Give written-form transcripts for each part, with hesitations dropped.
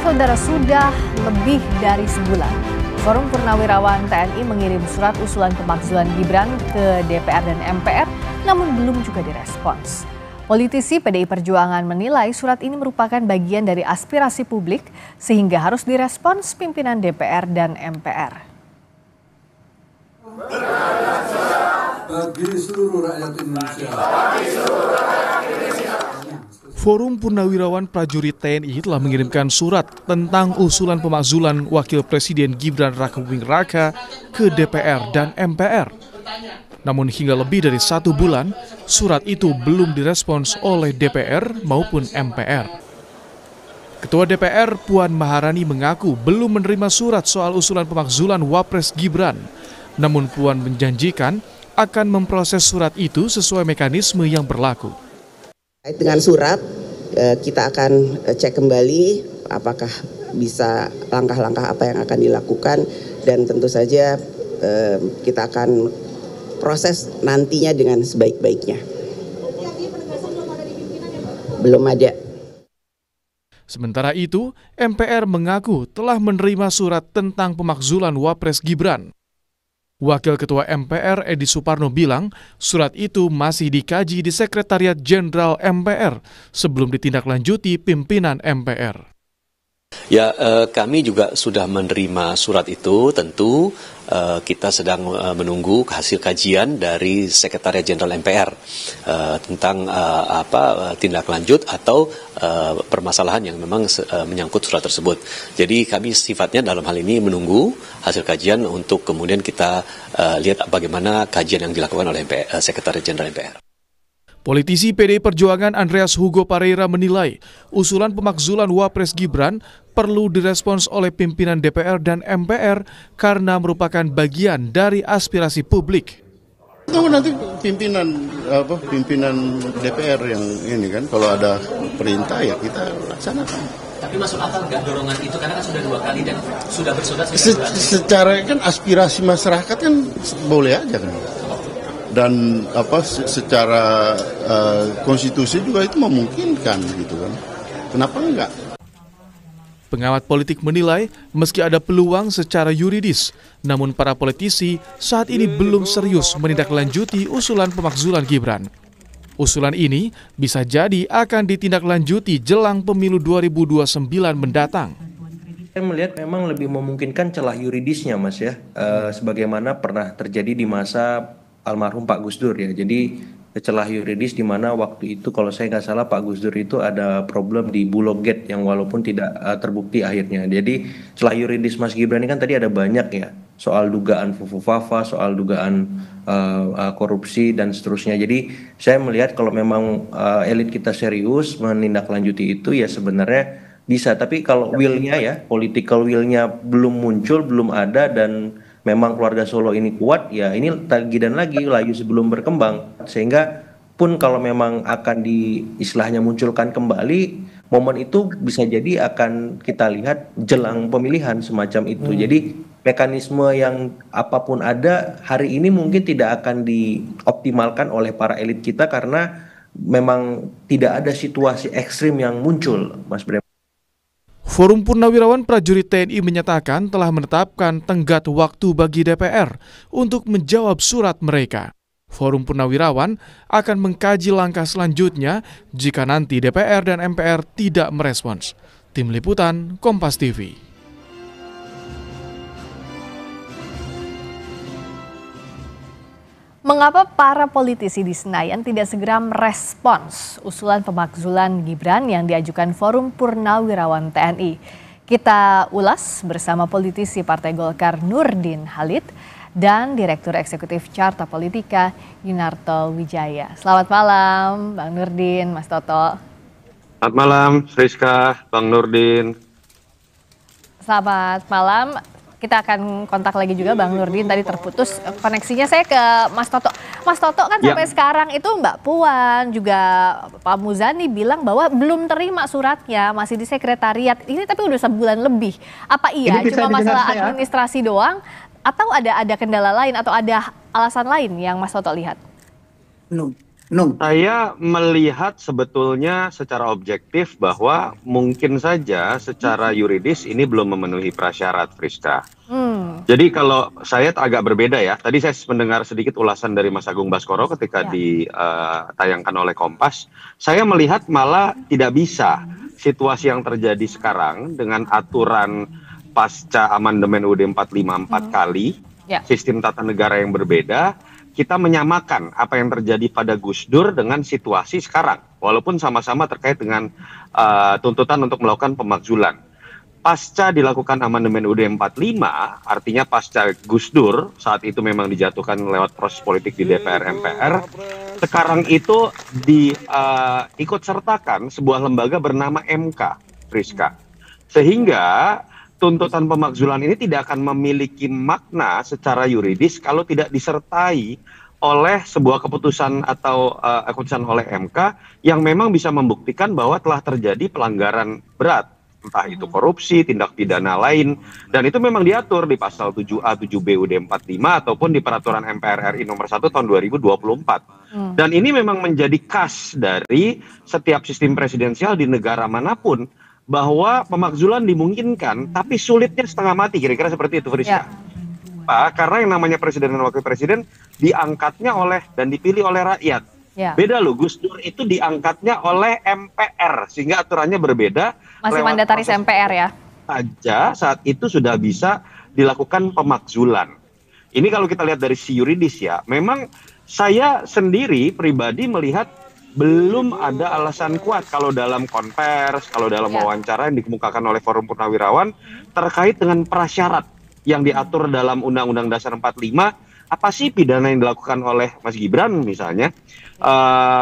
Saudara, sudah lebih dari sebulan, Forum Purnawirawan TNI mengirim surat usulan pemakzulan Gibran ke DPR dan MPR, namun belum juga direspons. Politisi PDI Perjuangan menilai surat ini merupakan bagian dari aspirasi publik sehingga harus direspons pimpinan DPR dan MPR. Bagi seluruh rakyat Indonesia. Forum Purnawirawan Prajurit TNI telah mengirimkan surat tentang usulan pemakzulan Wakil Presiden Gibran Rakabuming Raka ke DPR dan MPR. Namun hingga lebih dari 1 bulan, surat itu belum direspons oleh DPR maupun MPR. Ketua DPR Puan Maharani mengaku belum menerima surat soal usulan pemakzulan Wapres Gibran. Namun Puan menjanjikan akan memproses surat itu sesuai mekanisme yang berlaku. Dengan surat, kita akan cek kembali apakah bisa langkah-langkah apa yang akan dilakukan, dan tentu saja kita akan proses nantinya dengan sebaik-baiknya. Belum ada. Sementara itu, MPR mengaku telah menerima surat tentang pemakzulan Wapres Gibran. Wakil Ketua MPR Edi Suparno bilang surat itu masih dikaji di Sekretariat Jenderal MPR sebelum ditindaklanjuti pimpinan MPR. Ya, kami juga sudah menerima surat itu. Tentu kita sedang menunggu hasil kajian dari Sekretariat Jenderal MPR tentang tindak lanjut atau permasalahan yang memang menyangkut surat tersebut. Jadi kami sifatnya dalam hal ini menunggu hasil kajian untuk kemudian kita lihat bagaimana kajian yang dilakukan oleh Sekretariat Jenderal MPR. Politisi PDI Perjuangan Andreas Hugo Pareira menilai usulan pemakzulan Wapres Gibran perlu direspons oleh pimpinan DPR dan MPR karena merupakan bagian dari aspirasi publik. Tunggu nanti pimpinan DPR yang ini kan, kalau ada perintah ya kita laksanakan. Tapi masuk akal nggak dorongan itu, karena kan sudah 2 kali dan sudah bersurat. Secara kan aspirasi masyarakat kan boleh aja kan. Dan secara konstitusi juga itu memungkinkan gitu kan. Kenapa enggak? Pengamat politik menilai meski ada peluang secara yuridis, namun para politisi saat ini belum serius menindaklanjuti usulan pemakzulan Gibran. Usulan ini bisa jadi akan ditindaklanjuti jelang pemilu 2029 mendatang. Saya melihat memang lebih memungkinkan celah yuridisnya, Mas ya, sebagaimana pernah terjadi di masa almarhum Pak Gus Dur ya. Jadi celah yuridis di mana waktu itu kalau saya nggak salah Pak Gus Dur itu ada problem di Bulog Gate yang walaupun tidak terbukti akhirnya. Jadi celah yuridis Mas Gibran ini kan tadi ada banyak ya, soal dugaan fufu-fafa, soal dugaan korupsi dan seterusnya. Jadi saya melihat kalau memang elit kita serius menindaklanjuti itu ya sebenarnya bisa. Tapi kalau will-nya ya, political will-nya belum muncul, belum ada, dan memang keluarga Solo ini kuat, ya ini lagi dan lagi layu sebelum berkembang. Sehingga pun kalau memang akan istilahnya munculkan kembali, momen itu bisa jadi akan kita lihat jelang pemilihan semacam itu. Jadi mekanisme yang apapun ada hari ini mungkin tidak akan dioptimalkan oleh para elit kita karena memang tidak ada situasi ekstrim yang muncul, Mas Bram. Forum Purnawirawan Prajurit TNI menyatakan telah menetapkan tenggat waktu bagi DPR untuk menjawab surat mereka. Forum Purnawirawan akan mengkaji langkah selanjutnya jika nanti DPR dan MPR tidak merespons. Tim Liputan, Kompas TV. Mengapa para politisi di Senayan tidak segera merespons usulan pemakzulan Gibran yang diajukan Forum Purnawirawan TNI? Kita ulas bersama politisi Partai Golkar Nurdin Halid dan Direktur Eksekutif Carta Politika Yunarto Wijaya. Selamat malam Bang Nurdin, Mas Toto. Selamat malam Rizka, Bang Nurdin. Selamat malam. Kita akan kontak lagi juga Bang Nurdin, tadi terputus koneksinya. Saya ke Mas Toto. Mas Toto kan sampai sekarang itu Mbak Puan juga Pak Muzani bilang bahwa belum terima suratnya, masih di sekretariat. Ini tapi udah sebulan lebih. Apa iya cuma masalah administrasi doang atau ada kendala lain atau ada alasan lain yang Mas Toto lihat? Saya melihat sebetulnya secara objektif bahwa mungkin saja secara yuridis ini belum memenuhi prasyarat, Friska. Jadi kalau saya agak berbeda ya, tadi saya mendengar sedikit ulasan dari Mas Agung Baskoro ketika ditayangkan oleh Kompas. Saya melihat malah tidak bisa situasi yang terjadi sekarang dengan aturan pasca amandemen UUD 45 4 kali, sistem tata negara yang berbeda, kita menyamakan apa yang terjadi pada Gus Dur dengan situasi sekarang, walaupun sama-sama terkait dengan tuntutan untuk melakukan pemakzulan. Pasca dilakukan amandemen UUD 45, artinya pasca Gus Dur, saat itu memang dijatuhkan lewat proses politik di DPR MPR, sekarang itu diikut sertakan sebuah lembaga bernama MK, Friska. Sehingga tuntutan pemakzulan ini tidak akan memiliki makna secara yuridis kalau tidak disertai oleh sebuah keputusan atau keputusan oleh MK yang memang bisa membuktikan bahwa telah terjadi pelanggaran berat, entah itu korupsi, tindak pidana lain, dan itu memang diatur di pasal 7A, 7B UUD 45 ataupun di peraturan MPR RI nomor 1 tahun 2024. Dan ini memang menjadi khas dari setiap sistem presidensial di negara manapun, bahwa pemakzulan dimungkinkan, tapi sulitnya setengah mati, kira-kira seperti itu, Friska. Karena yang namanya presiden dan wakil presiden diangkatnya oleh dan dipilih oleh rakyat. Beda loh, Gus Dur itu diangkatnya oleh MPR, sehingga aturannya berbeda. Masih mandataris MPR ya? Saja saat itu sudah bisa dilakukan pemakzulan. Ini kalau kita lihat dari si yuridis ya, memang saya sendiri pribadi melihat belum ada alasan kuat kalau dalam konvers, kalau dalam wawancara yang dikemukakan oleh Forum Purnawirawan terkait dengan prasyarat yang diatur dalam Undang-Undang Dasar 45. Apa sih pidana yang dilakukan oleh Mas Gibran misalnya?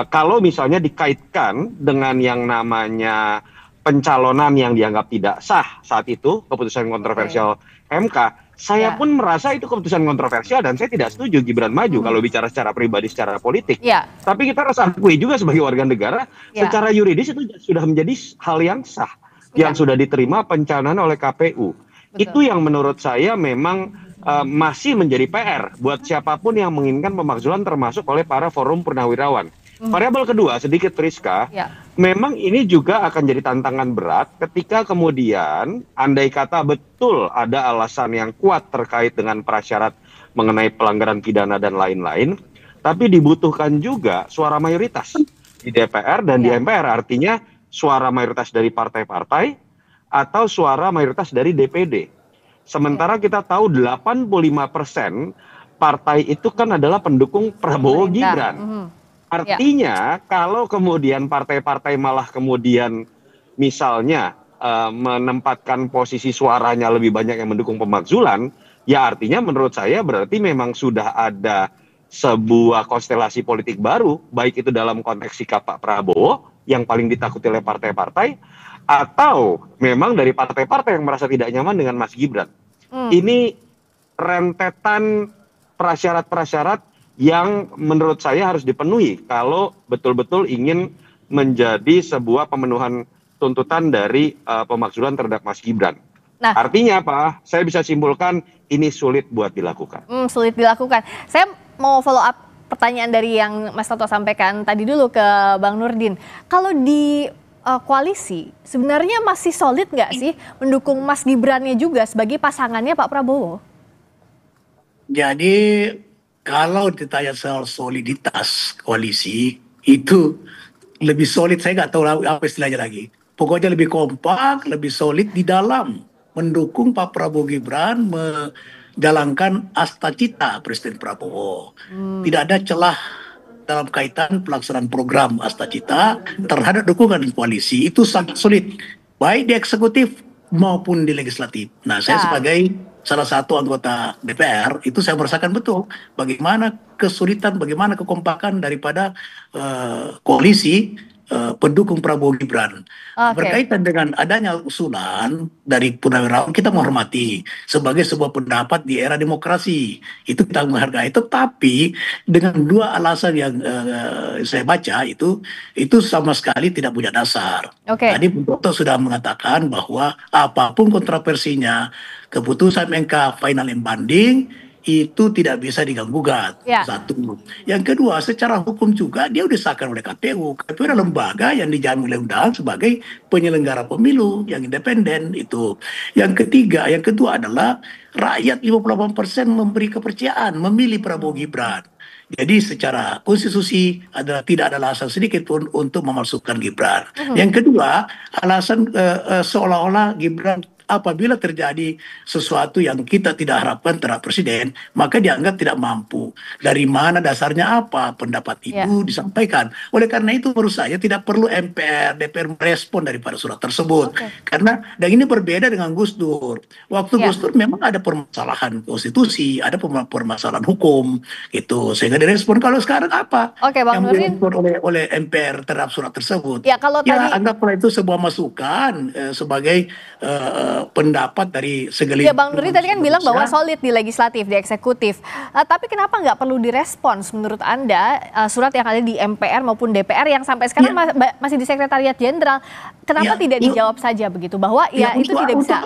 Kalau misalnya dikaitkan dengan yang namanya pencalonan yang dianggap tidak sah saat itu, keputusan kontroversial MK, saya pun merasa itu keputusan kontroversial dan saya tidak setuju Gibran maju kalau bicara secara pribadi, secara politik. Tapi kita harus akui juga sebagai warga negara, secara yuridis itu sudah menjadi hal yang sah, yang sudah diterima pencalonan oleh KPU. Itu yang menurut saya memang masih menjadi PR buat siapapun yang menginginkan pemakzulan, termasuk oleh para Forum Purnawirawan. Variabel kedua, sedikit Friska, memang ini juga akan jadi tantangan berat ketika kemudian andai kata betul ada alasan yang kuat terkait dengan prasyarat mengenai pelanggaran pidana dan lain-lain, tapi dibutuhkan juga suara mayoritas di DPR dan di MPR, artinya suara mayoritas dari partai-partai atau suara mayoritas dari DPD. Sementara kita tahu 85% partai itu kan adalah pendukung Prabowo Gibran. Artinya kalau kemudian partai-partai malah kemudian misalnya menempatkan posisi suaranya lebih banyak yang mendukung pemakzulan, ya artinya menurut saya berarti memang sudah ada sebuah konstelasi politik baru, baik itu dalam konteks sikap Pak Prabowo yang paling ditakuti oleh partai-partai, atau memang dari partai-partai yang merasa tidak nyaman dengan Mas Gibran. Ini rentetan prasyarat-prasyarat yang menurut saya harus dipenuhi kalau betul-betul ingin menjadi sebuah pemenuhan tuntutan dari pemakzulan terhadap Mas Gibran. Artinya apa? Saya bisa simpulkan ini sulit buat dilakukan. Sulit dilakukan. Saya mau follow up pertanyaan dari yang Mas Toto sampaikan tadi dulu ke Bang Nurdin. Kalau di koalisi sebenarnya masih solid nggak sih mendukung Mas Gibrannya juga sebagai pasangannya Pak Prabowo? Jadi kalau ditanya soal soliditas koalisi itu lebih solid, saya nggak tahu apa istilahnya lagi. Pokoknya lebih kompak, lebih solid di dalam mendukung Pak Prabowo Gibran menjalankan asta-cita Presiden Prabowo. Tidak ada celah dalam kaitan pelaksanaan program asta-cita terhadap dukungan koalisi, itu sangat solid, baik di eksekutif maupun di legislatif. Nah, saya sebagai salah satu anggota DPR itu saya merasakan betul bagaimana kesulitan, bagaimana kekompakan daripada koalisi pendukung Prabowo Gibran. Berkaitan dengan adanya usulan dari Purnawirawan, kita menghormati sebagai sebuah pendapat di era demokrasi, itu kita menghargai. Tetapi dengan dua alasan yang saya baca itu sama sekali tidak punya dasar. Tadi Bung Toto sudah mengatakan bahwa apapun kontroversinya, keputusan MK final and banding itu tidak bisa diganggu-gugat. Ya. Satu. Yang kedua, secara hukum juga dia udah disahkan oleh KPU. KPU adalah lembaga yang dijamin oleh undang sebagai penyelenggara pemilu yang independen itu. Yang ketiga, yang kedua adalah rakyat 58% memberi kepercayaan memilih Prabowo Gibran. Jadi secara konstitusi adalah tidak ada alasan sedikit pun untuk memasukkan Gibran. Yang kedua, alasan seolah-olah Gibran apabila terjadi sesuatu yang kita tidak harapkan terhadap presiden, maka dianggap tidak mampu. Dari mana dasarnya apa pendapat itu disampaikan. Oleh karena itu menurut saya tidak perlu MPR, DPR merespon daripada surat tersebut. Karena dan ini berbeda dengan Gus Dur. Waktu Gus Dur memang ada permasalahan konstitusi, ada permasalahan hukum gitu. Sehingga direspon. Kalau sekarang apa? Bang Yang Nurdin. direspon oleh MPR terhadap surat tersebut. Ya, kalau tadi anggaplah itu sebuah masukan sebagai pendapat dari segelintir. Ya, Bang Nurdin tadi kan bilang bahwa solid di legislatif, di eksekutif. Tapi kenapa nggak perlu direspons menurut Anda surat yang ada di MPR maupun DPR yang sampai sekarang masih di Sekretariat Jenderal? Kenapa tidak dijawab saja begitu bahwa itu tidak bisa?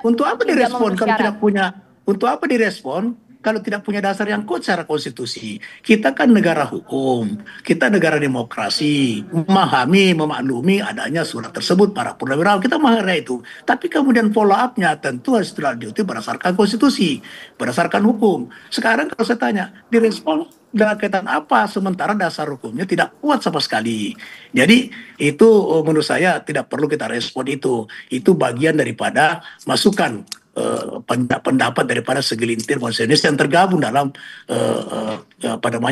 Untuk apa direspon kalau tidak punya? Untuk apa direspon? Kalau tidak punya dasar yang kuat secara konstitusi. Kita kan negara hukum, kita negara demokrasi, memahami, memaklumi adanya surat tersebut para purnawirawan, kita menghargai itu. Tapi kemudian follow up-nya tentu harus dilanjuti berdasarkan konstitusi, berdasarkan hukum. Sekarang kalau saya tanya, direspon dengan kaitan apa sementara dasar hukumnya tidak kuat sama sekali. Jadi itu menurut saya tidak perlu kita respon itu. Itu bagian daripada masukan pendapat daripada segelintir konsenis yang tergabung dalam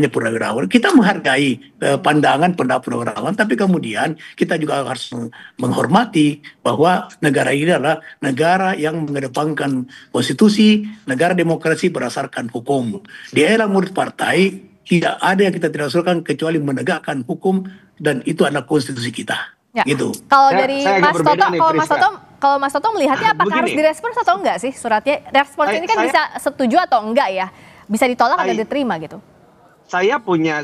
purnawirawan. Kita menghargai pandangan pendapat purnawirawan, tapi kemudian kita juga harus menghormati bahwa negara ini adalah negara yang mengedepankan konstitusi, negara demokrasi berdasarkan hukum. Di era menurut partai tidak ada yang kita tidak usulkan kecuali menegakkan hukum, dan itu adalah konstitusi kita. Gitu. Kalau dari Mas Toto melihatnya apakah harus direspons atau enggak sih suratnya? Respons ini kan bisa setuju atau enggak ya? Bisa ditolak atau diterima gitu? Saya punya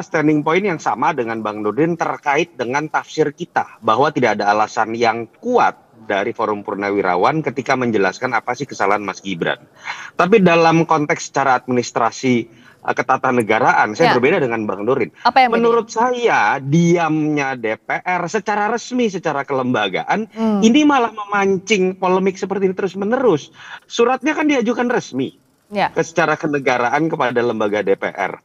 standing point yang sama dengan Bang Nurdin terkait dengan tafsir kita bahwa tidak ada alasan yang kuat dari Forum Purnawirawan ketika menjelaskan apa sih kesalahan Mas Gibran. Tapi dalam konteks secara administrasi ketatanegaraan, saya berbeda dengan Bang Nurdin. Menurut saya, diamnya DPR secara resmi, secara kelembagaan, ini malah memancing polemik seperti ini terus-menerus. Suratnya kan diajukan resmi secara kenegaraan kepada lembaga DPR.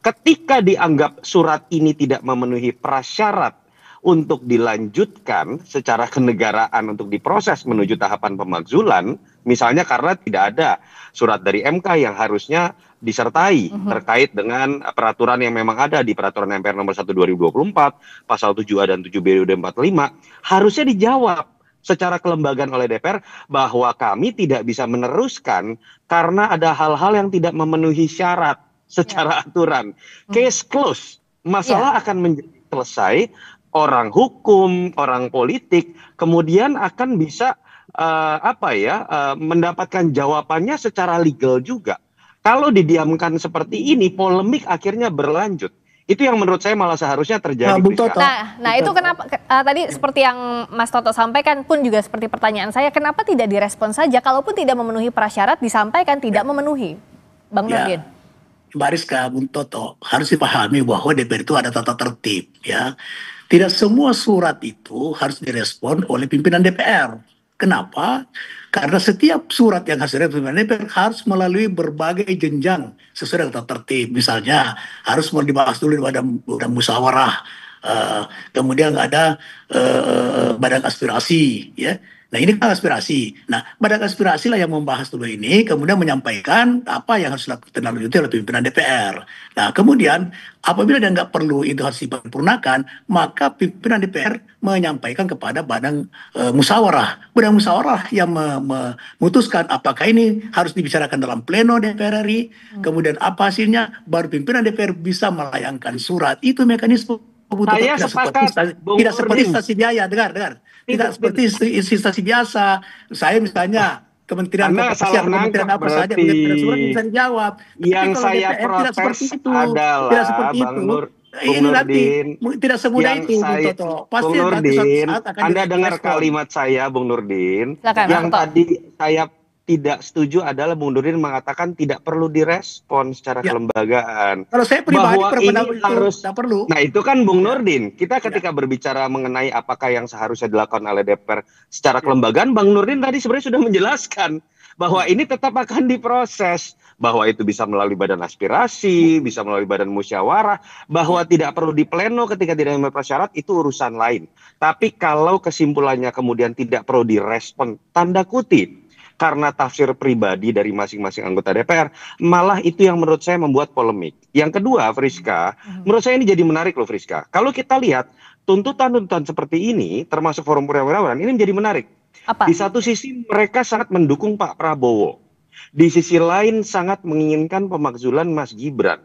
Ketika dianggap surat ini tidak memenuhi prasyarat untuk dilanjutkan secara kenegaraan untuk diproses menuju tahapan pemakzulan, misalnya karena tidak ada surat dari MK yang harusnya disertai terkait dengan peraturan yang memang ada di peraturan MPR nomor 1 2024, pasal 7A dan 7B UUD 45, harusnya dijawab secara kelembagaan oleh DPR bahwa kami tidak bisa meneruskan karena ada hal-hal yang tidak memenuhi syarat secara aturan. Case close. Masalah akan menjadi selesai, orang hukum, orang politik kemudian akan bisa mendapatkan jawabannya secara legal juga. Kalau didiamkan seperti ini, polemik akhirnya berlanjut. Itu yang menurut saya malah seharusnya terjadi. Nah, itu kenapa tadi seperti yang Mas Toto sampaikan pun juga seperti pertanyaan saya, kenapa tidak direspon saja? Kalaupun tidak memenuhi prasyarat, disampaikan tidak memenuhi. Bang Nurdin. Mbak Rizka, Bung Toto, harus dipahami bahwa DPR itu ada tata tertib. Ya. Tidak semua surat itu harus direspon oleh pimpinan DPR. Kenapa? Karena setiap surat yang harus direspon DPR harus melalui berbagai jenjang sesuai dengan tata tertib. Misalnya harus dibahas dulu pada musyawarah, kemudian ada badan aspirasi, ya. Nah ini kan aspirasi. Nah badan aspirasi lah yang membahas dulu ini, kemudian menyampaikan apa yang harus dilanjuti oleh pimpinan DPR. Nah kemudian apabila dianggap perlu itu harus diparipurnakan, maka pimpinan DPR menyampaikan kepada badan musyawarah. Badan musyawarah yang memutuskan apakah ini harus dibicarakan dalam pleno DPR RI, kemudian apa hasilnya, baru pimpinan DPR bisa melayangkan surat. Itu mekanisme. Tidak seperti stasi biaya, dengar. Tidak seperti instansi biasa. Saya misalnya Kementerian Kementerian apa saja, surat bisa dijawab. Yang saya protes adalah Bang Nurdin, tidak semudah itu, Bung Toto. Pasti Bung Nurdin, Anda dengar kalimat saya, Bung Nurdin, yang tadi saya tidak setuju adalah Bung Nurdin mengatakan tidak perlu direspon secara kelembagaan. Kalau saya pribadi Bahwa berpendapat ini itu harus, tidak perlu. nah itu kan Bung Nurdin. Kita ketika berbicara mengenai apakah yang seharusnya dilakukan oleh DPR secara kelembagaan, Bang Nurdin tadi sebenarnya sudah menjelaskan bahwa ini tetap akan diproses, bahwa itu bisa melalui badan aspirasi, bisa melalui badan musyawarah, bahwa tidak perlu di pleno ketika tidak memenuhi prasyarat, itu urusan lain. Tapi kalau kesimpulannya kemudian tidak perlu direspon, tanda kutip, karena tafsir pribadi dari masing-masing anggota DPR, malah itu yang menurut saya membuat polemik. Yang kedua, Friska, menurut saya ini jadi menarik loh, Friska. Kalau kita lihat tuntutan-tuntutan seperti ini, termasuk forum purnawirawan, ini menjadi menarik. Apa? Di satu sisi mereka sangat mendukung Pak Prabowo. Di sisi lain sangat menginginkan pemakzulan Mas Gibran.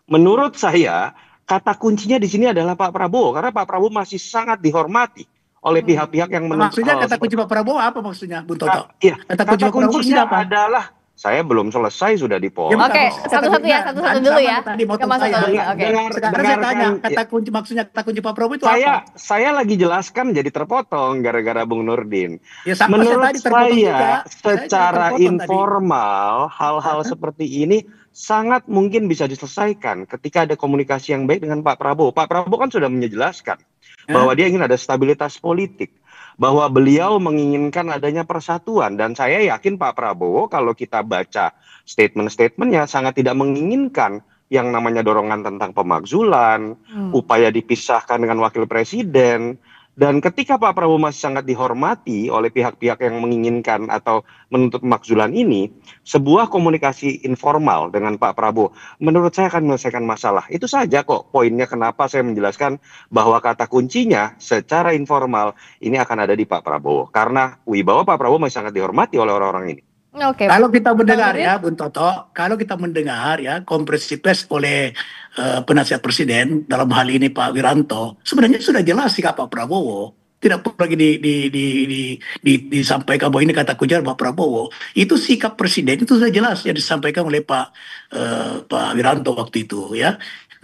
Menurut saya, kata kuncinya di sini adalah Pak Prabowo. Karena Pak Prabowo masih sangat dihormati oleh pihak-pihak yang menuntut. Maksudnya kata kunci Pak Prabowo apa maksudnya, Bung Toto? Iya, Kata kunci Pak Prabowo kuncinya apa? adalah, saya belum selesai sudah dipotong. Oke, satu-satu ya, satu-satu dulu ya. Tadi mau Ke Mas saya. Toto. Oke. Sekarang saya tanya, kata kunci maksudnya kata kunci Pak Prabowo itu apa? Saya lagi jelaskan jadi terpotong gara-gara Bung Nurdin. Ya, sama Menurut saya tadi terpotong juga. saya, secara terpotong informal, hal-hal seperti ini sangat mungkin bisa diselesaikan ketika ada komunikasi yang baik dengan Pak Prabowo. Pak Prabowo kan sudah menjelaskan bahwa dia ingin ada stabilitas politik, bahwa beliau menginginkan adanya persatuan, dan saya yakin Pak Prabowo kalau kita baca statement-statementnya sangat tidak menginginkan yang namanya dorongan tentang pemakzulan, upaya dipisahkan dengan wakil presiden. Dan ketika Pak Prabowo masih sangat dihormati oleh pihak-pihak yang menginginkan atau menuntut pemakzulan ini, sebuah komunikasi informal dengan Pak Prabowo menurut saya akan menyelesaikan masalah. Itu saja kok poinnya kenapa saya menjelaskan bahwa kata kuncinya secara informal ini akan ada di Pak Prabowo. Karena wibawa Pak Prabowo masih sangat dihormati oleh orang-orang ini. Oke. Kalau kita mendengar ya, Bung Toto, kalau kita mendengar ya konferensi pers oleh penasihat presiden dalam hal ini Pak Wiranto, sebenarnya sudah jelas sikap Pak Prabowo. Tidak perlu lagi disampaikan bahwa ini kata kunci Pak Prabowo. Itu sikap presiden itu sudah jelas yang disampaikan oleh Pak Wiranto waktu itu ya.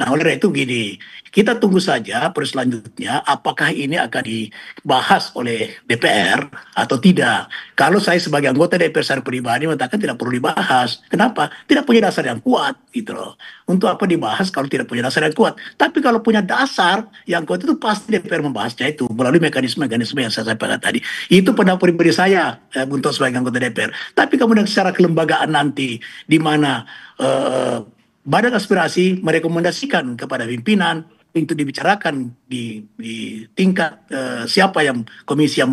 Nah, oleh itu gini, kita tunggu saja selanjutnya apakah ini akan dibahas oleh DPR atau tidak. Kalau saya sebagai anggota DPR secara pribadi mengatakan tidak perlu dibahas. Kenapa? Tidak punya dasar yang kuat gitu loh. Untuk apa dibahas kalau tidak punya dasar yang kuat? Tapi kalau punya dasar yang kuat itu pasti DPR membahasnya itu melalui mekanisme-mekanisme yang saya sampaikan tadi. Itu pendapat pribadi saya untuk sebagai anggota DPR. Tapi kemudian secara kelembagaan nanti di mana Badan Aspirasi merekomendasikan kepada pimpinan untuk dibicarakan di tingkat siapa yang komisi yang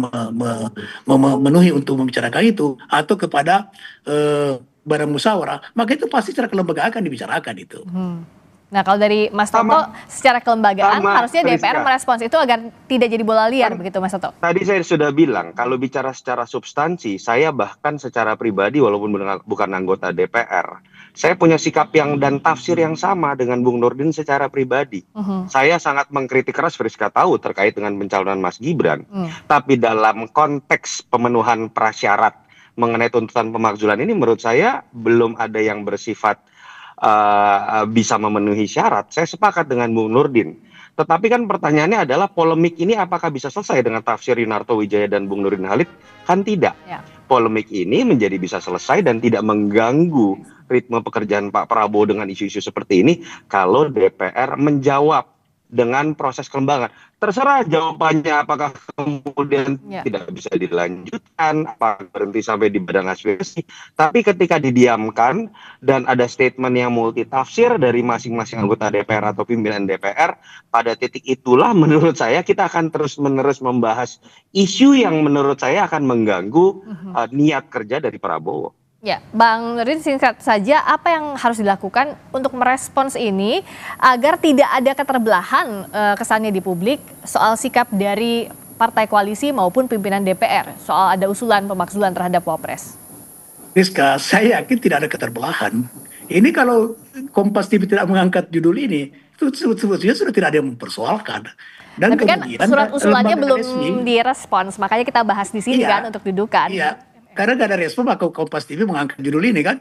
memenuhi untuk membicarakan itu atau kepada badan musyawarah, maka itu pasti secara kelembagaan akan dibicarakan itu. Nah, kalau dari Mas Toto, secara kelembagaan harusnya DPR merespons itu agar tidak jadi bola liar, begitu Mas Toto? Tadi saya sudah bilang, kalau bicara secara substansi, saya bahkan secara pribadi walaupun bukan anggota DPR, saya punya sikap yang dan tafsir yang sama dengan Bung Nurdin secara pribadi. Saya sangat mengkritik keras, Friska tahu, terkait dengan pencalonan Mas Gibran. Tapi dalam konteks pemenuhan prasyarat mengenai tuntutan pemakzulan ini, menurut saya belum ada yang bersifat bisa memenuhi syarat. Saya sepakat dengan Bung Nurdin. Tetapi kan pertanyaannya adalah polemik ini apakah bisa selesai dengan tafsir Yunarto Wijaya dan Bung Nurdin Halid? Kan tidak. Polemik ini menjadi bisa selesai dan tidak mengganggu ritme pekerjaan Pak Prabowo dengan isu-isu seperti ini kalau DPR menjawab dengan proses kelembagaan. Terserah jawabannya apakah kemudian tidak bisa dilanjutkan, apa berhenti sampai di badan aspirasi. Tapi ketika didiamkan dan ada statement yang multitafsir dari masing-masing anggota DPR atau pimpinan DPR, pada titik itulah menurut saya kita akan terus-menerus membahas isu yang menurut saya akan mengganggu niat kerja dari Prabowo. Ya, Bang Nurdin, singkat saja apa yang harus dilakukan untuk merespons ini agar tidak ada keterbelahan kesannya di publik soal sikap dari partai koalisi maupun pimpinan DPR soal ada usulan pemakzulan terhadap Wapres? Rizka, saya yakin tidak ada keterbelahan. Ini kalau Kompas TV tidak mengangkat judul ini, itu sebetulnya sudah tidak ada yang mempersoalkan. Dan tapi kan surat usulannya belum direspons, makanya kita bahas di sini kan untuk dudukan. Iya. Karena gak ada respon maka Kompas TV mengangkat judul ini kan.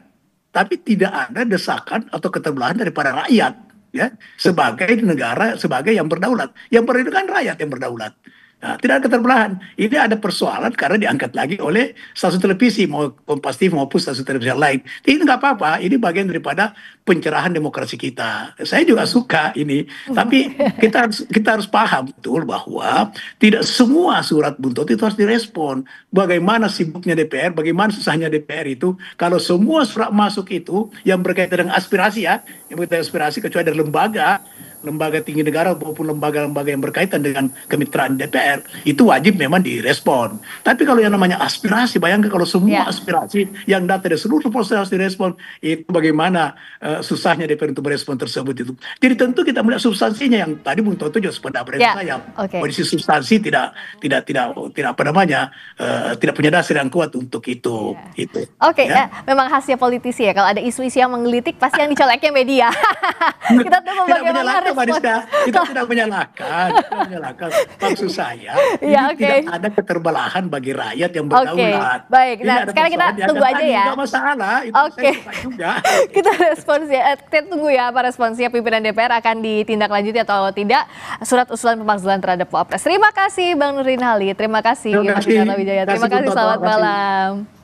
Tapi tidak ada desakan atau keterbelahan daripada rakyat ya sebagai negara, sebagai yang berdaulat. Yang berdaulat kan rakyat yang berdaulat. Nah, tidak ada keterbelahan. Ini ada persoalan karena diangkat lagi oleh stasiun televisi, mau Kompas TV maupun stasiun televisi yang lain. Ini nggak apa-apa, ini bagian daripada pencerahan demokrasi kita. Saya juga suka ini, tapi kita harus paham betul bahwa tidak semua surat buntut itu harus direspon. Bagaimana sibuknya DPR, bagaimana susahnya DPR itu, kalau semua surat masuk itu yang berkaitan dengan aspirasi ya, yang berkaitan dengan aspirasi kecuali dari lembaga tinggi negara maupun lembaga-lembaga yang berkaitan dengan kemitraan DPR itu wajib memang direspon. Tapi kalau yang namanya aspirasi, bayangkan kalau semua aspirasi yang datang dari seluruh proses harus direspon, itu bagaimana susahnya DPR untuk merespon tersebut itu. Jadi tentu kita melihat substansinya yang tadi Bung Toto juga sependapat dengan saya. Kondisi substansi tidak apa namanya tidak punya dasar yang kuat untuk itu. Memang khasnya politisi ya. Kalau ada isu-isu yang menggelitik pasti yang dicoleknya media. Kita tunggu bagaimana. Kita tidak menyalahkan, maksud saya ini tidak ada keterbelahan bagi rakyat yang berdaulat. Baik, nah sekarang kita tunggu aja ya. Tidak masalah, itu saya suka juga. Kita respons ya, kita tunggu ya apa responsnya pimpinan DPR, akan ditindaklanjuti atau tidak surat usulan pemakzulan terhadap Wapres. Terima kasih Bang Nurdin Halid, terima kasih Mas Wijaya, terima kasih, selamat malam.